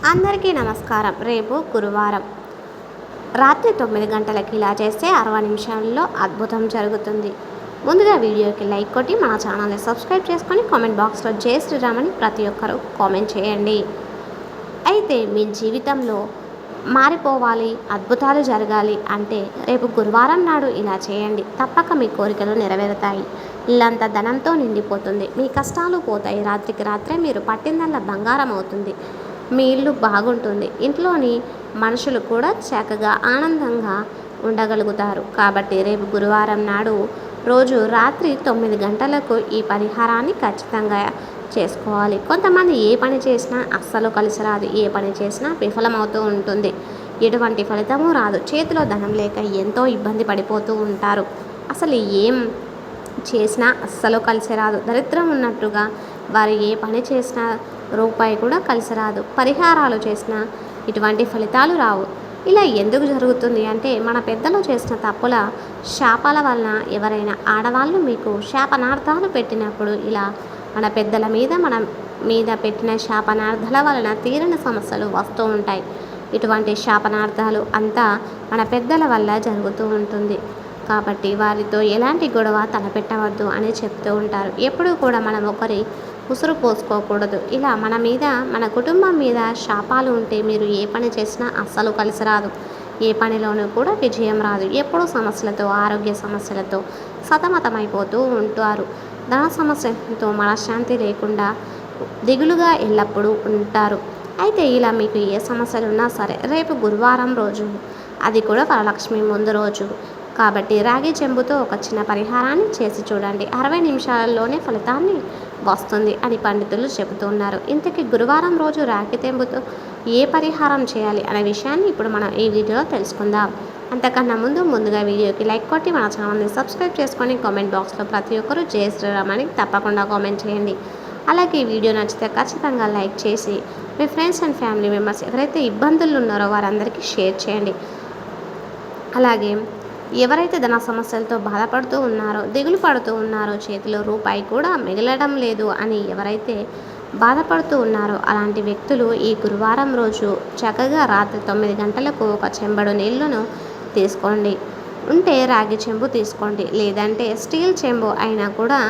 అందరికీ నమస్కారం. రేపు గురువారం రాత్రి 9 గంటలకి ఇలా చేస్తే 60 నిమిషాల్లో అద్భుతం జరుగుతుంది. ముందుగా వీడియోకి లైక్ కొట్టి మన ఛానల్ని సబ్స్క్రైబ్ చేసుకొని కామెంట్ బాక్స్లో జై శ్రీరామ్ అని ప్రతి ఒక్కరూ కామెంట్ చేయండి. అయితే మీ జీవితంలో మారిపోవాలి, అద్భుతాలు జరగాలి అంటే రేపు గురువారం నాడు ఇలా చేయండి. తప్పక మీ కోరికలు నెరవేరుతాయి. ఇల్లంతా ధనంతో నిండిపోతుంది. మీ కష్టాలు పోతాయి. రాత్రికి రాత్రే మీరు పట్టిందల్లా బంగారం అవుతుంది. మీ ఇల్లు బాగుంటుంది. ఇంట్లోని మనుషులు కూడా చక్కగా ఆనందంగా ఉండగలుగుతారు. కాబట్టి రేపు గురువారం నాడు రోజు రాత్రి 9 గంటలకు ఈ పరిహారాన్ని ఖచ్చితంగా చేసుకోవాలి. కొంతమంది ఏ పని చేసినా అస్సలు కలిసి రాదు. ఏ పని చేసినా విఫలమవుతూ ఉంటుంది. ఎటువంటి ఫలితము రాదు. చేతిలో ధనం లేక ఎంతో ఇబ్బంది పడిపోతూ ఉంటారు. అసలు ఏం చేసినా అస్సలు కలిసి రాదు. దరిద్రం ఉన్నట్టుగా వారు ఏ పని చేసినా రూపాయి కూడా కలిసి రాదు. పరిహారాలు చేసినా ఇటువంటి ఫలితాలు రావు. ఇలా ఎందుకు జరుగుతుంది అంటే మన పెద్దలు చేసిన తప్పుల శాపాల వలన ఎవరైనా ఆడవాళ్ళు మీకు శాపనార్థాలు పెట్టినప్పుడు ఇలా మన పెద్దల మీద పెట్టిన శాపనార్థాల వలన తీరని సమస్యలు వస్తూ ఉంటాయి. ఇటువంటి శాపనార్థాలు అంతా మన పెద్దల వల్ల జరుగుతూ ఉంటుంది. కాబట్టి వారితో ఎలాంటి గొడవ తలపెట్టవద్దు అని చెప్తూ ఉంటారు. ఎప్పుడూ కూడా మనం ఒకరి ఉసురు పోసుకోకూడదు. ఇలా మన మీద మన కుటుంబం మీద శాపాలు ఉంటే మీరు ఏ పని చేసినా అస్సలు కలిసి రాదు. ఏ పనిలోనూ కూడా విజయం రాదు. ఎప్పుడూ సమస్యలతో, ఆరోగ్య సమస్యలతో సతమతమైపోతూ ఉంటారు. ధన సమస్యలతో మనశ్శాంతి లేకుండా దిగులుగా ఎల్లప్పుడూ ఉంటారు. అయితే ఇలా మీకు ఏ సమస్యలు ఉన్నా సరే రేపు గురువారం రోజు, అది కూడా వరలక్ష్మి ముందు రోజు కాబట్టి రాగి చెంబుతో ఒక చిన్న పరిహారాన్ని చేసి చూడండి. 60 నిమిషాలలోనే ఫలితాన్ని వస్తుంది అని పండితులు చెబుతున్నారు. ఇంతకీ గురువారం రోజు రాగి చెంబుతో ఏ పరిహారం చేయాలి అనే విషయాన్ని ఇప్పుడు మనం ఈ వీడియోలో తెలుసుకుందాం. అంతకన్నా ముందుగా వీడియోకి లైక్ కొట్టి మన ఛానల్ని సబ్స్క్రైబ్ చేసుకొని కామెంట్ బాక్స్లో ప్రతి ఒక్కరూ జై శ్రీరామ్ అని తప్పకుండా కామెంట్ చేయండి. అలాగే ఈ వీడియో నచ్చితే ఖచ్చితంగా లైక్ చేసి మీ ఫ్రెండ్స్ అండ్ ఫ్యామిలీ మెంబర్స్ ఎవరైతే ఇబ్బందులు ఉన్నారో వారందరికీ షేర్ చేయండి. అలాగే ఎవరైతే ధన సమస్యలతో బాధపడుతూ ఉన్నారో, దిగులు పడుతూ ఉన్నారో, చేతిలో రూపాయి కూడా మిగలడం లేదు అని ఎవరైతే బాధపడుతూ ఉన్నారో అలాంటి వ్యక్తులు ఈ గురువారం రోజు చక్కగా రాత్రి 9 గంటలకు ఒక చెంబడు నీళ్లను తీసుకోండి. ఉంటే రాగి చెంబు తీసుకోండి, లేదంటే స్టీల్ చెంబు అయినా కూడా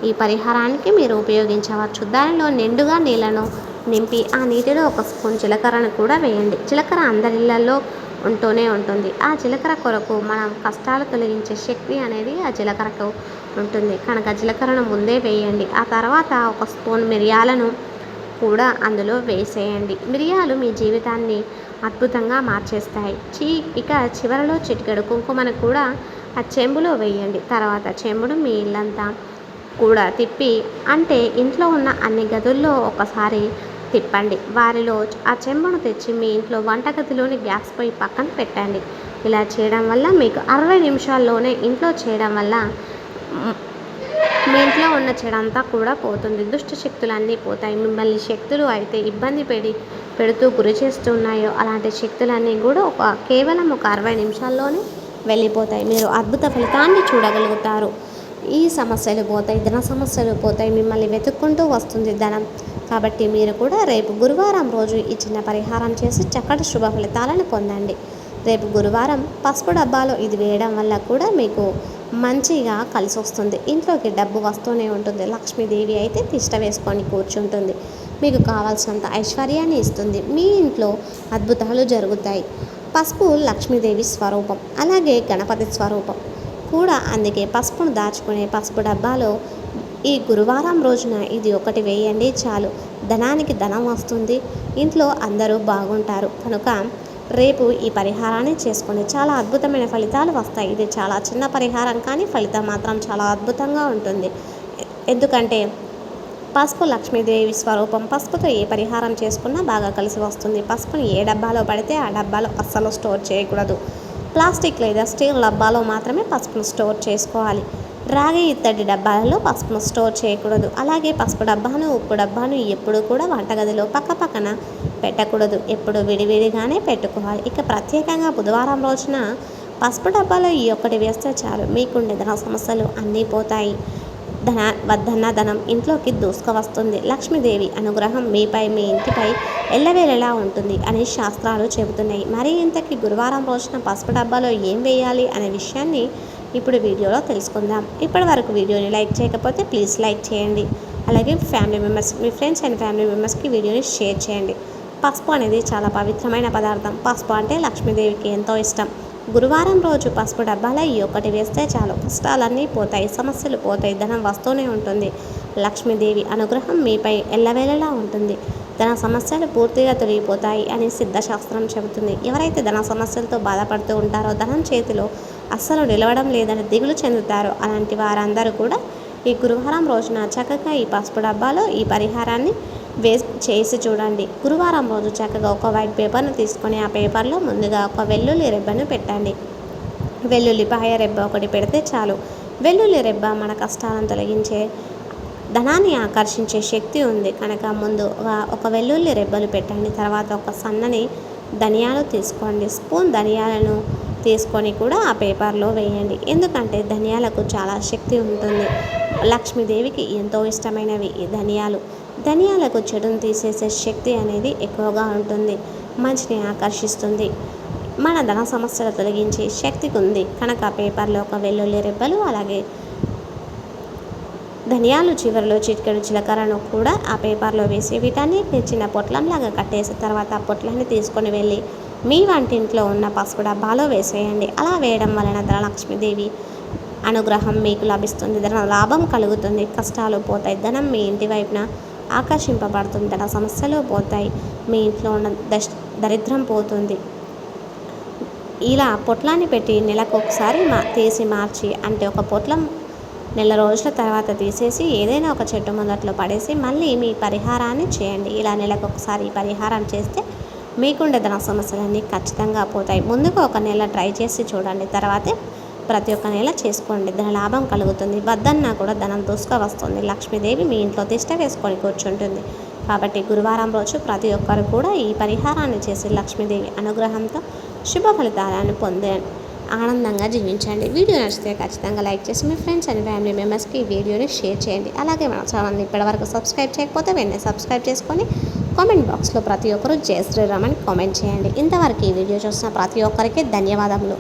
ఈ పరిహారానికి మీరు ఉపయోగించవచ్చు. దానిలో నిండుగా నీళ్లను నింపి ఆ నీటిలో ఒక స్పూన్ జీలకర్రను కూడా వేయండి. జీలకర్ర అందరిళ్లలో ఉంటూనే ఉంటుంది. ఆ జీలకర్ర కొరకు మనం కష్టాలు తొలగించే శక్తి అనేది ఆ జీలకర్రకు ఉంటుంది కనుక జీలకర్రను ముందే వేయండి. ఆ తర్వాత ఒక స్పూన్ మిరియాలను కూడా అందులో వేసేయండి. మిరియాలు మీ జీవితాన్ని అద్భుతంగా మార్చేస్తాయి. ఇక చివరలో చిటికెడు కుంకుమను కూడా ఆ చెంబులో వేయండి. తర్వాత చెంబును మీ ఇల్లంతా కూడా తిప్పి, అంటే ఇంట్లో ఉన్న అన్ని గదుల్లో ఒకసారి తిప్పండి. వారిలో ఆ చెంబును తెచ్చి మీ ఇంట్లో వంటగదిలోని గ్యాస్ పొయ్యి పక్కన పెట్టండి. ఇలా చేయడం వల్ల మీకు 60 నిమిషాల్లోనే ఇంట్లో చేయడం వల్ల మీ ఇంట్లో ఉన్న చెడంతా కూడా పోతుంది. దుష్ట శక్తులన్నీ పోతాయి. మిమ్మల్ని శక్తులు అయితే ఇబ్బంది పెడుతూ గురి చేస్తున్నాయో అలాంటి శక్తులన్నీ కూడా కేవలం ఒక 60 నిమిషాల్లోనే వెళ్ళిపోతాయి. మీరు అద్భుత ఫలితాన్ని చూడగలుగుతారు. ఈ సమస్యలు పోతాయి, ధన సమస్యలు పోతాయి. మిమ్మల్ని వెతుక్కుంటూ వస్తుంది ధనం. కాబట్టి మీరు కూడా రేపు గురువారం రోజు ఈ చిన్న పరిహారం చేసి చక్కటి శుభ ఫలితాలను పొందండి. రేపు గురువారం పసుపు డబ్బాలో ఇది వేయడం వల్ల కూడా మీకు మంచిగా కలిసి వస్తుంది. ఇంట్లోకి డబ్బు వస్తూనే ఉంటుంది. లక్ష్మీదేవి అయితే తిష్ట వేసుకొని కూర్చుంటుంది. మీకు కావాల్సినంత ఐశ్వర్యాన్ని ఇస్తుంది. మీ ఇంట్లో అద్భుతాలు జరుగుతాయి. పసుపు లక్ష్మీదేవి స్వరూపం, అలాగే గణపతి స్వరూపం కూడా. అందుకే పసుపును దాచుకునే పసుపు డబ్బాలో ఈ గురువారం రోజున ఇది ఒకటి వేయండి చాలు. ధనానికి ధనం వస్తుంది. ఇంట్లో అందరూ బాగుంటారు. కనుక రేపు ఈ పరిహారాన్ని చేసుకొని చాలా అద్భుతమైన ఫలితాలు వస్తాయి. ఇది చాలా చిన్న పరిహారం కానీ ఫలితం మాత్రం చాలా అద్భుతంగా ఉంటుంది. ఎందుకంటే పసుపు లక్ష్మీదేవి స్వరూపం. పసుపుతో ఏ పరిహారం చేసుకున్నా బాగా కలిసి వస్తుంది. పసుపుని ఏ డబ్బాలో పడితే ఆ డబ్బాలో అస్సలు స్టోర్ చేయకూడదు. ప్లాస్టిక్ లేదా స్టీల్ డబ్బాలో మాత్రమే పసుపును స్టోర్ చేసుకోవాలి. రాగి ఇత్తడి డబ్బాలలో పసుపును స్టోర్ చేయకూడదు. అలాగే పసుపు డబ్బాను, ఉప్పు డబ్బాను ఎప్పుడు కూడా వంటగదిలో పక్కన పెట్టకూడదు. ఎప్పుడు విడివిడిగానే పెట్టుకోవాలి. ఇక ప్రత్యేకంగా బుధవారం రోజున పసుపు డబ్బాలో ఈ ఒక్కటి వేస్తే చాలు. మీకుండే ధన సమస్యలు అన్నీ పోతాయి. వద్దన్న ధనం ఇంట్లోకి దూసుకువస్తుంది. లక్ష్మీదేవి అనుగ్రహం మీపై, మీ ఇంటిపై ఎల్లవేళలా ఉంటుంది అని శాస్త్రాలు చెబుతున్నాయి. మరి ఇంతకీ గురువారం రోజున పసుపు డబ్బాలో ఏం వేయాలి అనే విషయాన్ని ఇప్పుడు వీడియోలో తెలుసుకుందాం. ఇప్పటి వరకు వీడియోని లైక్ చేయకపోతే ప్లీజ్ లైక్ చేయండి. అలాగే family members, me friends and family మెంబర్స్కి వీడియోని షేర్ చేయండి. పసుపు అనేది చాలా పవిత్రమైన పదార్థం. పసుపు అంటే లక్ష్మీదేవికి ఎంతో ఇష్టం. గురువారం రోజు పసుపు డబ్బాలో ఈ ఒక్కటి వేస్తే చాలు, కష్టాలన్నీ పోతాయి, సమస్యలు పోతాయి, ధనం వస్తూనే ఉంటుంది. లక్ష్మీదేవి అనుగ్రహం మీపై ఎల్లవేళలా ఉంటుంది. ధన సమస్యలు పూర్తిగా తొలగిపోతాయి అని సిద్ధశాస్త్రం చెబుతుంది. ఎవరైతే ధన సమస్యలతో బాధపడుతూ ఉంటారో, ధనం చేతిలో అస్సలు నిలవడం లేదని దిగులు చెందుతారో, అలాంటి వారందరూ కూడా ఈ గురువారం రోజున చక్కగా ఈ పసుపు డబ్బాలో ఈ పరిహారాన్ని చేసి చూడండి. గురువారం రోజు చక్కగా ఒక వైట్ పేపర్ను తీసుకొని ఆ పేపర్లో ముందుగా ఒక వెల్లుల్లి రెబ్బను పెట్టండి. వెల్లుల్లిపాయ రెబ్బ ఒకటి పెడితే చాలు. వెల్లుల్లి రెబ్బ మన కష్టాలను తొలగించే, ధనాన్ని ఆకర్షించే శక్తి ఉంది కనుక ముందుగా ఒక వెల్లుల్లి రెబ్బలు పెట్టండి. తర్వాత ఒక సన్నని ధనియాలు తీసుకోండి. స్పూన్ ధనియాలను తీసుకొని కూడా ఆ పేపర్లో వేయండి. ఎందుకంటే ధనియాలకు చాలా శక్తి ఉంటుంది. లక్ష్మీదేవికి ఎంతో ఇష్టమైనవి ఈ ధనియాలు. ధనియాలకు చెడును తీసేసే శక్తి అనేది ఎక్కువగా ఉంటుంది. మంచిని ఆకర్షిస్తుంది. మన ధన సమస్యలు తొలగించే శక్తికి ఉంది కనుక పేపర్లో ఒక వెల్లుల్లి రెబ్బలు, అలాగే ధనియాలు చివరిలో చిటికెడు జీలకర్రను కూడా ఆ పేపర్లో వేసి వీటన్నిటిని చిన్న పొట్లంలాగా కట్టేసిన తర్వాత ఆ పొట్లాన్ని తీసుకొని వెళ్ళి మీ వంటింట్లో ఉన్న పసుపు డబ్బాలో వేసేయండి. అలా వేయడం వలన ధనలక్ష్మీదేవి అనుగ్రహం మీకు లభిస్తుంది. ధన లాభం కలుగుతుంది. కష్టాలు పోతాయి. ధనం మీ ఇంటి వైపున ఆకర్షింపబడుతుంది. ధన సమస్యలు పోతాయి. మీ ఇంట్లో ఉన్న దరిద్రం పోతుంది. ఇలా పొట్లాన్ని పెట్టి నెలకు ఒకసారి తీసి మార్చి, అంటే ఒక పొట్లం నెల రోజుల తర్వాత తీసేసి ఏదైనా ఒక చెట్టు మొదట్లో పడేసి మళ్ళీ మీ పరిహారాన్ని చేయండి. ఇలా నెలకు ఒకసారి ఈ పరిహారం చేస్తే మీకుండే ధన సమస్యలన్నీ ఖచ్చితంగా పోతాయి. ముందుగా ఒక నెల ట్రై చేసి చూడండి. తర్వాతే ప్రతి ఒక్క నెల చేసుకోండి. ధన లాభం కలుగుతుంది. వద్దన్నా కూడా ధనం దూసుగా వస్తుంది. లక్ష్మీదేవి మీ ఇంట్లో తిష్ట వేసుకొని కూర్చుంటుంది. కాబట్టి గురువారం రోజు ప్రతి ఒక్కరు కూడా ఈ పరిహారాన్ని చేసి లక్ష్మీదేవి అనుగ్రహంతో శుభ ఫలితాలను పొందే ఆనందంగా జీవించండి. వీడియో నచ్చితే ఖచ్చితంగా లైక్ చేసి మీ ఫ్రెండ్స్ అండ్ ఫ్యామిలీ మెంబర్స్కి ఈ వీడియోని షేర్ చేయండి. అలాగే మన ఛానల్ని ఇప్పటివరకు సబ్స్క్రైబ్ చేయకపోతే వెంటనే సబ్స్క్రైబ్ చేసుకొని కామెంట్ బాక్స్లో ప్రతి ఒక్కరూ జై శ్రీరామ్ అని కామెంట్ చేయండి. ఇంతవరకు ఈ వీడియో చూసిన ప్రతి ఒక్కరికి ధన్యవాదములు.